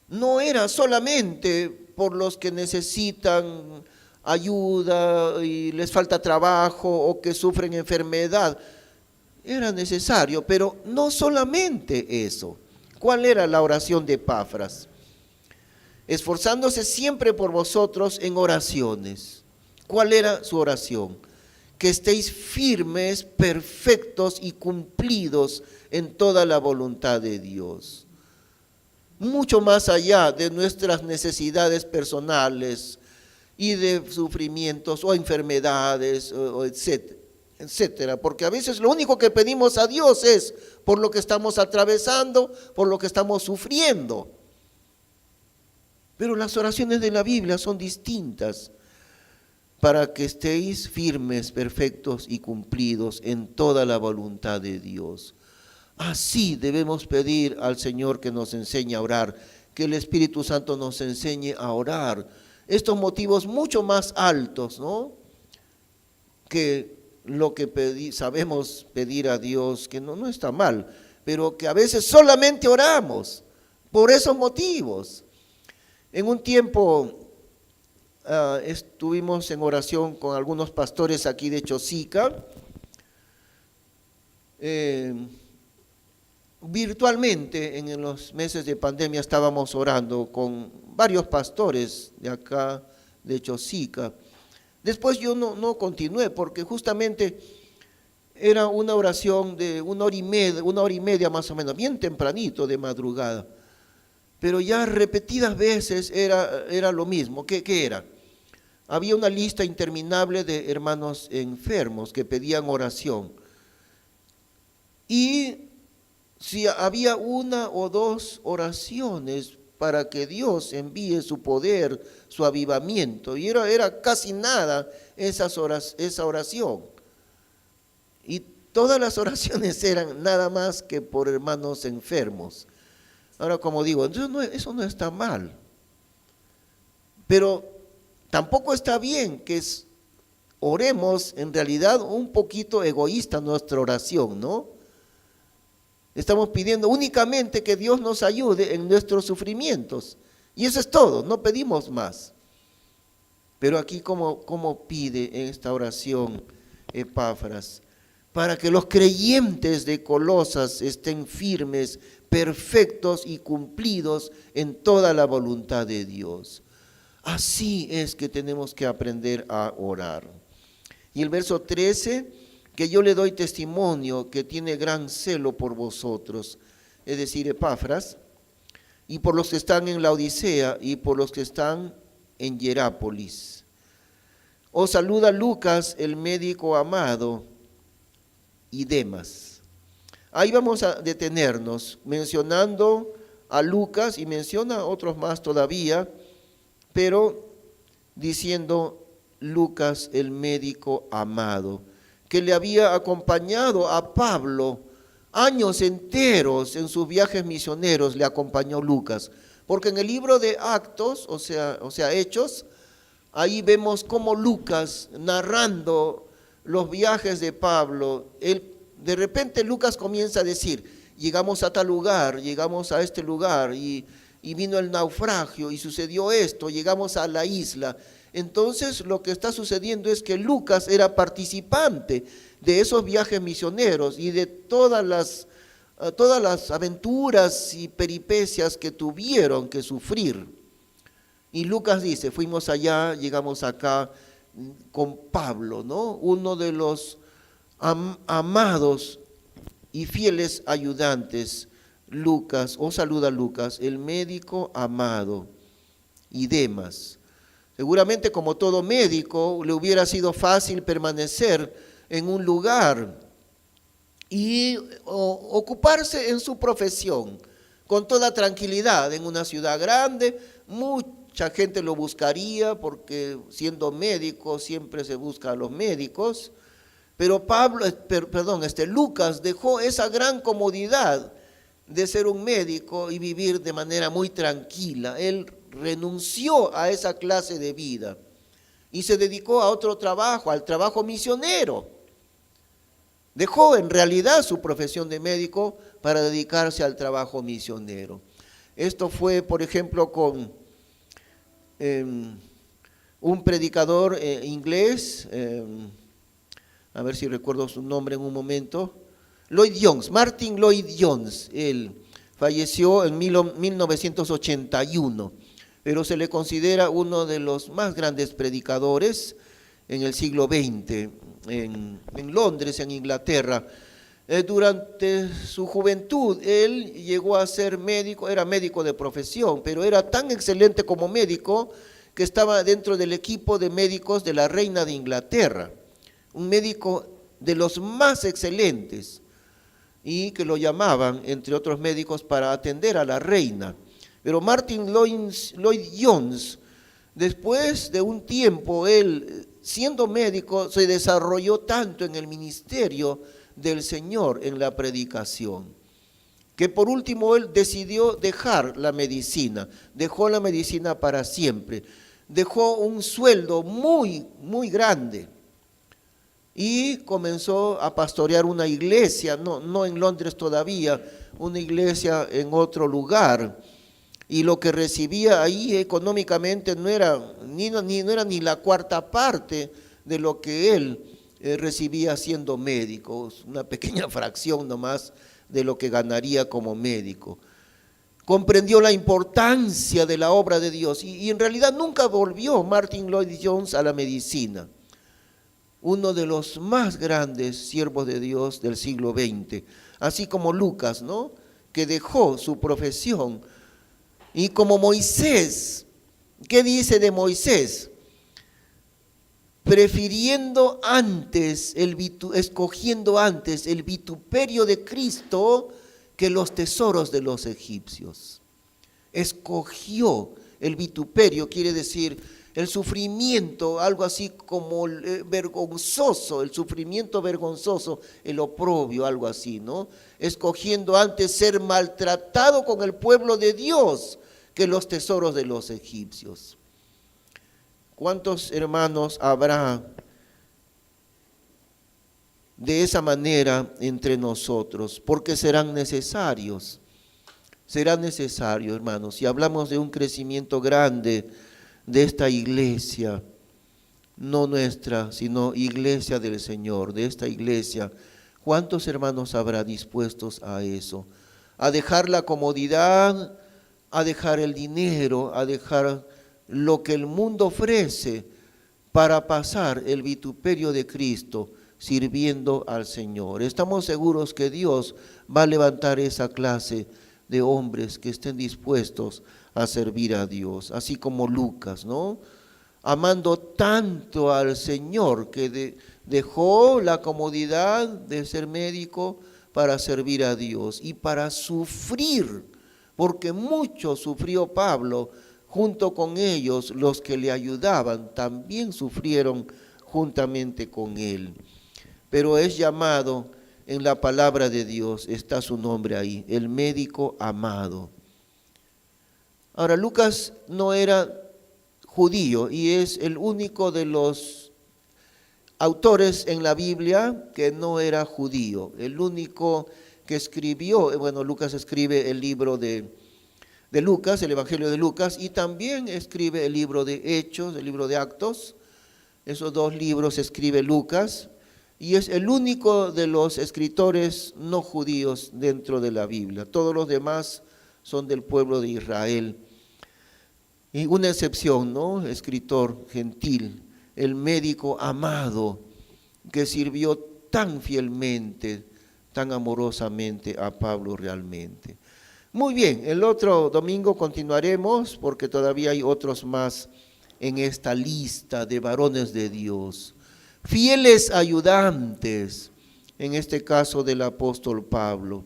No era solamente por los que necesitan ayuda y les falta trabajo o que sufren enfermedad. Era necesario, pero no solamente eso. ¿Cuál era la oración de Epafras? Esforzándose siempre por vosotros en oraciones. ¿Cuál era su oración? Que estéis firmes, perfectos y cumplidos en toda la voluntad de Dios. Mucho más allá de nuestras necesidades personales y de sufrimientos o enfermedades, o etcétera. Porque a veces lo único que pedimos a Dios es por lo que estamos atravesando, por lo que estamos sufriendo. Pero las oraciones de la Biblia son distintas. Para que estéis firmes, perfectos y cumplidos en toda la voluntad de Dios. Así debemos pedir al Señor que nos enseñe a orar, que el Espíritu Santo nos enseñe a orar. Estos motivos mucho más altos, ¿no? Que lo que sabemos pedir a Dios, que no está mal, pero que a veces solamente oramos por esos motivos. En un tiempo estuvimos en oración con algunos pastores aquí de Chosica, virtualmente en los meses de pandemia estábamos orando con varios pastores de acá de Chosica. Después yo no continué porque justamente era una oración de una hora y media más o menos, bien tempranito de madrugada, pero ya repetidas veces era lo mismo. ¿Qué era? Había una lista interminable de hermanos enfermos que pedían oración. Y si había una o dos oraciones para que Dios envíe su poder, su avivamiento, y era casi nada esa oración. Y todas las oraciones eran nada más que por hermanos enfermos. Ahora, como digo, eso no está mal. Pero tampoco está bien que oremos en realidad un poquito egoísta nuestra oración, ¿no? Estamos pidiendo únicamente que Dios nos ayude en nuestros sufrimientos. Y eso es todo, no pedimos más. Pero aquí como pide en esta oración Epafras, para que los creyentes de Colosas estén firmes, perfectos y cumplidos en toda la voluntad de Dios. Así es que tenemos que aprender a orar. Y el verso 13, que yo le doy testimonio que tiene gran celo por vosotros, es decir, Epafras, y por los que están en la Odisea y por los que están en Hierápolis. Os saluda Lucas, el médico amado, y Demas. Ahí vamos a detenernos mencionando a Lucas y menciona a otros más todavía, pero diciendo Lucas, el médico amado, que le había acompañado a Pablo años enteros en sus viajes misioneros, le acompañó Lucas. Porque en el libro de Actos, o sea, Hechos, ahí vemos cómo Lucas, narrando los viajes de Pablo, de repente Lucas comienza a decir, llegamos a tal lugar, llegamos a este lugar, y y vino el naufragio y sucedió esto, llegamos a la isla. Entonces lo que está sucediendo es que Lucas era participante de esos viajes misioneros y de todas las aventuras y peripecias que tuvieron que sufrir. Y Lucas dice, fuimos allá, llegamos acá con Pablo, ¿no? Uno de los amados y fieles ayudantes, Lucas, saluda Lucas, el médico amado, y Demas. Seguramente como todo médico le hubiera sido fácil permanecer en un lugar y ocuparse en su profesión con toda tranquilidad en una ciudad grande. Mucha gente lo buscaría porque siendo médico siempre se busca a los médicos, pero Lucas dejó esa gran comodidad de ser un médico y vivir de manera muy tranquila. Él renunció a esa clase de vida y se dedicó a otro trabajo, al trabajo misionero. Dejó en realidad su profesión de médico para dedicarse al trabajo misionero. Esto fue, por ejemplo, con un predicador inglés, a ver si recuerdo su nombre en un momento, Lloyd Jones, Martin Lloyd Jones. Él falleció en 1981, pero se le considera uno de los más grandes predicadores en el siglo XX, en Londres, en Inglaterra. Durante su juventud, él llegó a ser médico, era médico de profesión, pero era tan excelente como médico que estaba dentro del equipo de médicos de la reina de Inglaterra, un médico de los más excelentes, y que lo llamaban, entre otros médicos, para atender a la reina. Pero Martin Lloyd Jones, después de un tiempo, él, siendo médico, se desarrolló tanto en el ministerio del Señor, en la predicación, que por último él decidió dejar la medicina, dejó la medicina para siempre, dejó un sueldo muy, muy grande, y comenzó a pastorear una iglesia, no en Londres todavía, una iglesia en otro lugar. Y lo que recibía ahí económicamente no era ni la cuarta parte de lo que él recibía siendo médico, una pequeña fracción nomás de lo que ganaría como médico. Comprendió la importancia de la obra de Dios y en realidad nunca volvió Martin Lloyd Jones a la medicina. Uno de los más grandes siervos de Dios del siglo XX, así como Lucas, ¿no?, que dejó su profesión. Y como Moisés, ¿qué dice de Moisés? Escogiendo antes el vituperio de Cristo que los tesoros de los egipcios. Escogió el vituperio, quiere decir el sufrimiento, algo así como vergonzoso, el sufrimiento vergonzoso, el oprobio, algo así, ¿no? Escogiendo antes ser maltratado con el pueblo de Dios que los tesoros de los egipcios. ¿Cuántos hermanos habrá de esa manera entre nosotros? Porque serán necesarios, hermanos. Si hablamos de un crecimiento grande de esta iglesia, no nuestra, sino iglesia del Señor, de esta iglesia, ¿cuántos hermanos habrá dispuestos a eso? A dejar la comodidad, a dejar el dinero, a dejar lo que el mundo ofrece para pasar el vituperio de Cristo sirviendo al Señor. Estamos seguros que Dios va a levantar esa clase de hombres que estén dispuestos a servir a Dios, así como Lucas, ¿no? Amando tanto al Señor que dejó la comodidad de ser médico para servir a Dios y para sufrir, porque mucho sufrió Pablo, junto con ellos los que le ayudaban también sufrieron juntamente con él. Pero es llamado en la palabra de Dios, está su nombre ahí, el médico amado. Ahora, Lucas no era judío y es el único de los autores en la Biblia que no era judío. El único que escribió, Lucas escribe el libro de de Lucas, el Evangelio de Lucas, y también escribe el libro de Hechos, el libro de Actos. Esos dos libros escribe Lucas, y es el único de los escritores no judíos dentro de la Biblia. Todos los demás son del pueblo de Israel. Y una excepción, ¿no? Escritor gentil, el médico amado, que sirvió tan fielmente, tan amorosamente a Pablo realmente. Muy bien, el otro domingo continuaremos porque todavía hay otros más en esta lista de varones de Dios. Fieles ayudantes, en este caso del apóstol Pablo.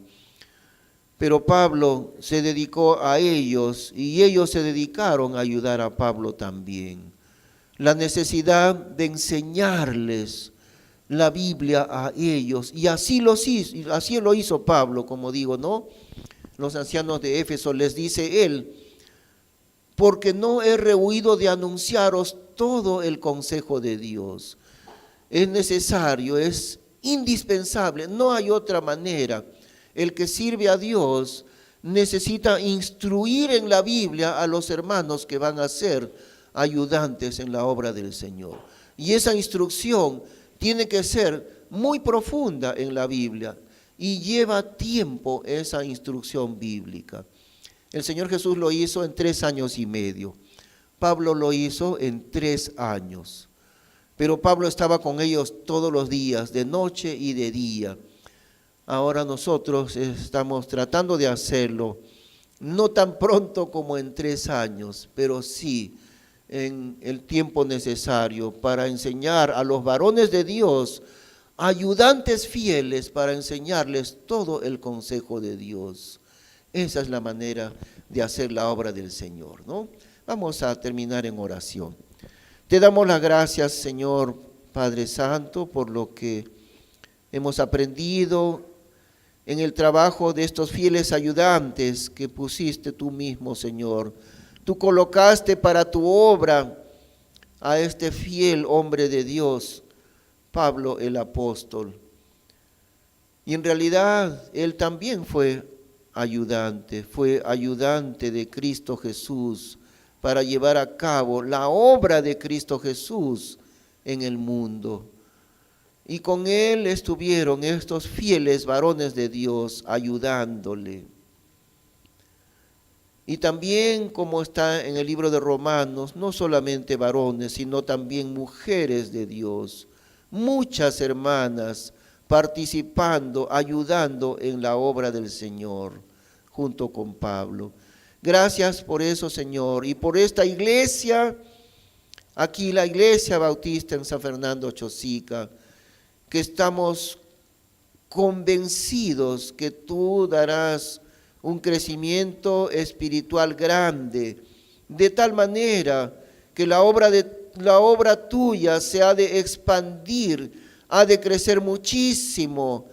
Pero Pablo se dedicó a ellos y ellos se dedicaron a ayudar a Pablo también. La necesidad de enseñarles la Biblia a ellos, y así lo hizo Pablo, como digo, ¿no? Los ancianos de Éfeso les dice él, porque no he rehuido de anunciaros todo el consejo de Dios. Es necesario, es indispensable, no hay otra manera. El que sirve a Dios necesita instruir en la Biblia a los hermanos que van a ser ayudantes en la obra del Señor. Y esa instrucción tiene que ser muy profunda en la Biblia y lleva tiempo esa instrucción bíblica. El Señor Jesús lo hizo en 3 años y medio. Pablo lo hizo en 3 años. Pero Pablo estaba con ellos todos los días, de noche y de día. Ahora nosotros estamos tratando de hacerlo, no tan pronto como en 3 años, pero sí en el tiempo necesario para enseñar a los varones de Dios, ayudantes fieles para enseñarles todo el consejo de Dios. Esa es la manera de hacer la obra del Señor, ¿no? Vamos a terminar en oración. Te damos las gracias, Señor Padre Santo, por lo que hemos aprendido en el trabajo de estos fieles ayudantes que pusiste tú mismo, Señor. Tú colocaste para tu obra a este fiel hombre de Dios, Pablo el apóstol. Y en realidad él también fue ayudante de Cristo Jesús para llevar a cabo la obra de Cristo Jesús en el mundo. Y con él estuvieron estos fieles varones de Dios ayudándole. Y también, como está en el libro de Romanos, no solamente varones, sino también mujeres de Dios, muchas hermanas participando, ayudando en la obra del Señor, junto con Pablo. Gracias por eso, Señor, y por esta iglesia, aquí la Iglesia Bautista en San Fernando Chosica, que estamos convencidos que tú darás un crecimiento espiritual grande, de tal manera que la obra tuya se ha de expandir, ha de crecer muchísimo,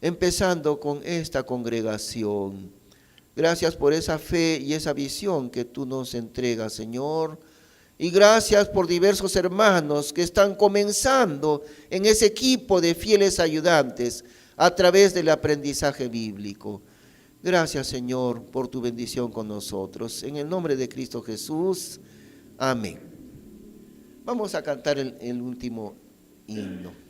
empezando con esta congregación. Gracias por esa fe y esa visión que tú nos entregas, Señor. Y gracias por diversos hermanos que están comenzando en ese equipo de fieles ayudantes a través del aprendizaje bíblico. Gracias, Señor, por tu bendición con nosotros. En el nombre de Cristo Jesús, amén. Vamos a cantar el último himno.